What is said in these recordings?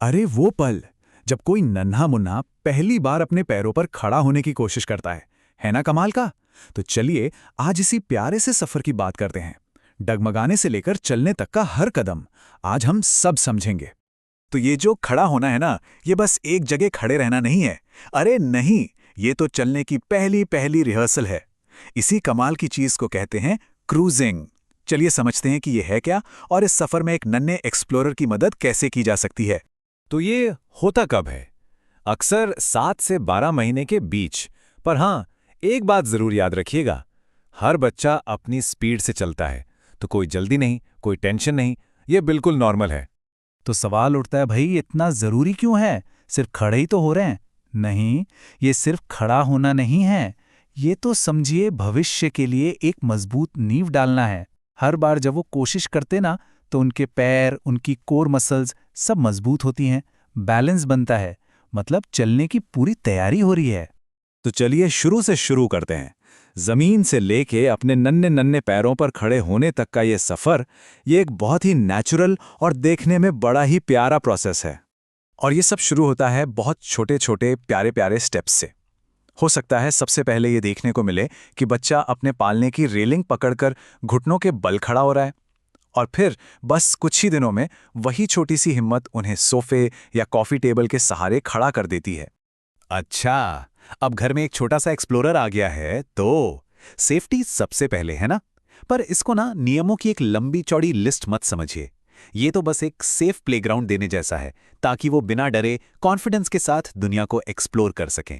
अरे वो पल जब कोई नन्हा मुन्ना पहली बार अपने पैरों पर खड़ा होने की कोशिश करता है ना कमाल का। तो चलिए आज इसी प्यारे से सफर की बात करते हैं। डगमगाने से लेकर चलने तक का हर कदम आज हम सब समझेंगे। तो ये जो खड़ा होना है ना, ये बस एक जगह खड़े रहना नहीं है। अरे नहीं, ये तो चलने की पहली पहली रिहर्सल है। इसी कमाल की चीज को कहते हैं क्रूजिंग। चलिए समझते हैं कि ये है क्या और इस सफर में एक नन्हे एक्सप्लोरर की मदद कैसे की जा सकती है। तो ये होता कब है? अक्सर 7 से 12 महीने के बीच। पर हाँ, एक बात जरूर याद रखिएगा, हर बच्चा अपनी स्पीड से चलता है, तो कोई जल्दी नहीं, कोई टेंशन नहीं, ये बिल्कुल नॉर्मल है। तो सवाल उठता है, भाई इतना जरूरी क्यों है? सिर्फ खड़े ही तो हो रहे हैं। नहीं, ये सिर्फ खड़ा होना नहीं है, ये तो समझिए भविष्य के लिए एक मजबूत नींव डालना है। हर बार जब वो कोशिश करते ना, तो उनके पैर, उनकी कोर मसल्स सब मजबूत होती हैं, बैलेंस बनता है, मतलब चलने की पूरी तैयारी हो रही है। तो चलिए शुरू से शुरू करते हैं। जमीन से लेके अपने नन्हे नन्हे पैरों पर खड़े होने तक का ये सफर, ये एक बहुत ही नेचुरल और देखने में बड़ा ही प्यारा प्रोसेस है। और ये सब शुरू होता है बहुत छोटे छोटे प्यारे प्यारे स्टेप्स से। हो सकता है सबसे पहले ये देखने को मिले कि बच्चा अपने पालने की रेलिंग पकड़कर घुटनों के बल खड़ा हो रहा है। और फिर बस कुछ ही दिनों में वही छोटी सी हिम्मत उन्हें सोफे या कॉफी टेबल के सहारे खड़ा कर देती है। अच्छा, अब घर में एक छोटा सा एक्सप्लोरर आ गया है, तो सेफ्टी सबसे पहले है ना। पर इसको ना नियमों की एक लंबी चौड़ी लिस्ट मत समझिए। ये तो बस एक सेफ प्लेग्राउंड देने जैसा है, ताकि वो बिना डरे कॉन्फिडेंस के साथ दुनिया को एक्सप्लोर कर सकें।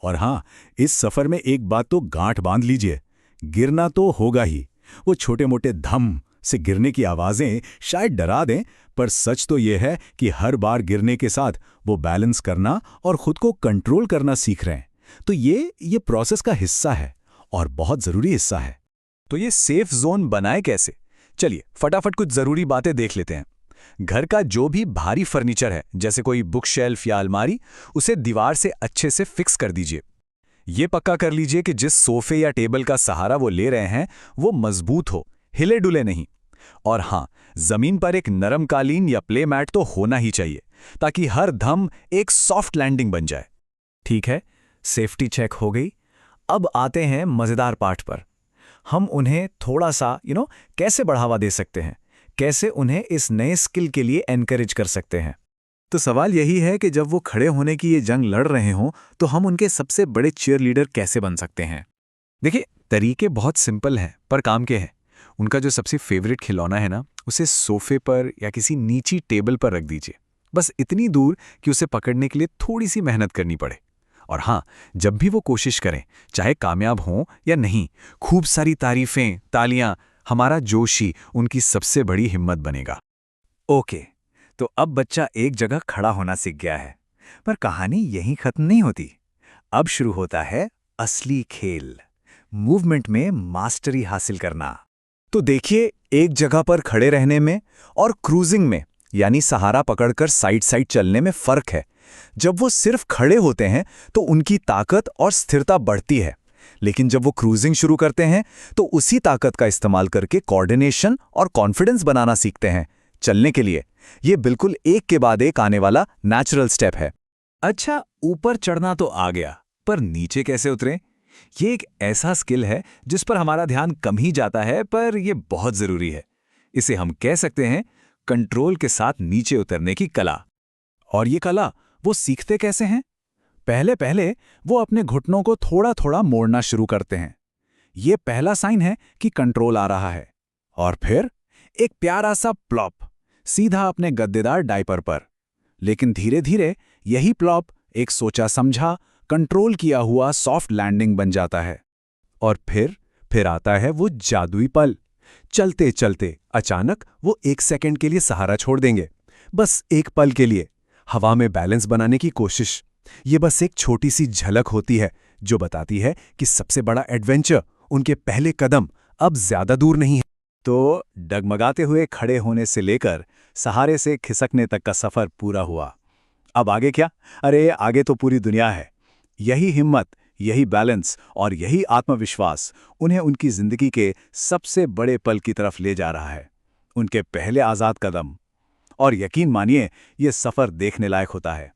और हाँ, इस सफर में एक बात तो गांठ बांध लीजिए, गिरना तो होगा ही। वो छोटे मोटे धम से गिरने की आवाजें शायद डरा दें, पर सच तो ये है कि हर बार गिरने के साथ वो बैलेंस करना और खुद को कंट्रोल करना सीख रहे हैं। तो ये प्रोसेस का हिस्सा है और बहुत जरूरी हिस्सा है। तो ये सेफ जोन बनाए कैसे? चलिए फटाफट कुछ जरूरी बातें देख लेते हैं। घर का जो भी भारी फर्नीचर है, जैसे कोई बुक शेल्फ या अलमारी, उसे दीवार से अच्छे से फिक्स कर दीजिए। ये पक्का कर लीजिए कि जिस सोफे या टेबल का सहारा वो ले रहे हैं वो मजबूत हो, हिले डुले नहीं। और हाँ, जमीन पर एक नरम कालीन या प्ले मैट तो होना ही चाहिए, ताकि हर धम एक सॉफ्ट लैंडिंग बन जाए। ठीक है, सेफ्टी चेक हो गई। अब आते हैं मजेदार पार्ट पर। हम उन्हें थोड़ा सा कैसे बढ़ावा दे सकते हैं, कैसे उन्हें इस नए स्किल के लिए एनकरेज कर सकते हैं। तो सवाल यही है कि जब वो खड़े होने की ये जंग लड़ रहे हों, तो हम उनके सबसे बड़े चीयर लीडर कैसे बन सकते हैं। देखिए, तरीके बहुत सिंपल हैं पर काम के हैं। उनका जो सबसे फेवरेट खिलौना है ना, उसे सोफे पर या किसी नीची टेबल पर रख दीजिए, बस इतनी दूर कि उसे पकड़ने के लिए थोड़ी सी मेहनत करनी पड़े। और हाँ, जब भी वो कोशिश करें, चाहे कामयाब हों या नहीं, खूब सारी तारीफें, तालियां, हमारा जोश ही उनकी सबसे बड़ी हिम्मत बनेगा। ओके, तो अब बच्चा एक जगह खड़ा होना सीख गया है, पर कहानी यहीं खत्म नहीं होती। अब शुरू होता है असली खेल, मूवमेंट में मास्टरी हासिल करना। तो देखिए, एक जगह पर खड़े रहने में और क्रूजिंग में, यानी सहारा पकड़कर साइड साइड चलने में फर्क है। जब वो सिर्फ खड़े होते हैं तो उनकी ताकत और स्थिरता बढ़ती है, लेकिन जब वो क्रूजिंग शुरू करते हैं तो उसी ताकत का इस्तेमाल करके कोऑर्डिनेशन और कॉन्फिडेंस बनाना सीखते हैं चलने के लिए। ये बिल्कुल एक के बाद एक आने वाला नेचुरल स्टेप है। अच्छा, ऊपर चढ़ना तो आ गया, पर नीचे कैसे उतरें? ये एक ऐसा स्किल है जिस पर हमारा ध्यान कम ही जाता है, पर यह बहुत जरूरी है। इसे हम कह सकते हैं कंट्रोल के साथ नीचे उतरने की कला। और ये कला वो सीखते कैसे हैं? पहले पहले वो अपने घुटनों को थोड़ा थोड़ा मोड़ना शुरू करते हैं। ये पहला साइन है कि कंट्रोल आ रहा है। और फिर एक प्यारा सा प्लॉप, सीधा अपने गद्देदार डायपर पर। लेकिन धीरे धीरे यही प्लॉप एक सोचा समझा, कंट्रोल किया हुआ सॉफ्ट लैंडिंग बन जाता है। और फिर आता है वो जादुई पल। चलते चलते अचानक वो 1 सेकंड के लिए सहारा छोड़ देंगे, बस एक पल के लिए, हवा में बैलेंस बनाने की कोशिश। ये बस एक छोटी सी झलक होती है जो बताती है कि सबसे बड़ा एडवेंचर, उनके पहले कदम अब ज्यादा दूर नहीं है। तो डगमगाते हुए खड़े होने से लेकर सहारे से खिसकने तक का सफर पूरा हुआ। अब आगे क्या? अरे आगे तो पूरी दुनिया है। यही हिम्मत, यही बैलेंस और यही आत्मविश्वास उन्हें उनकी जिंदगी के सबसे बड़े पल की तरफ ले जा रहा है, उनके पहले आजाद कदम। और यकीन मानिए ये सफर देखने लायक होता है।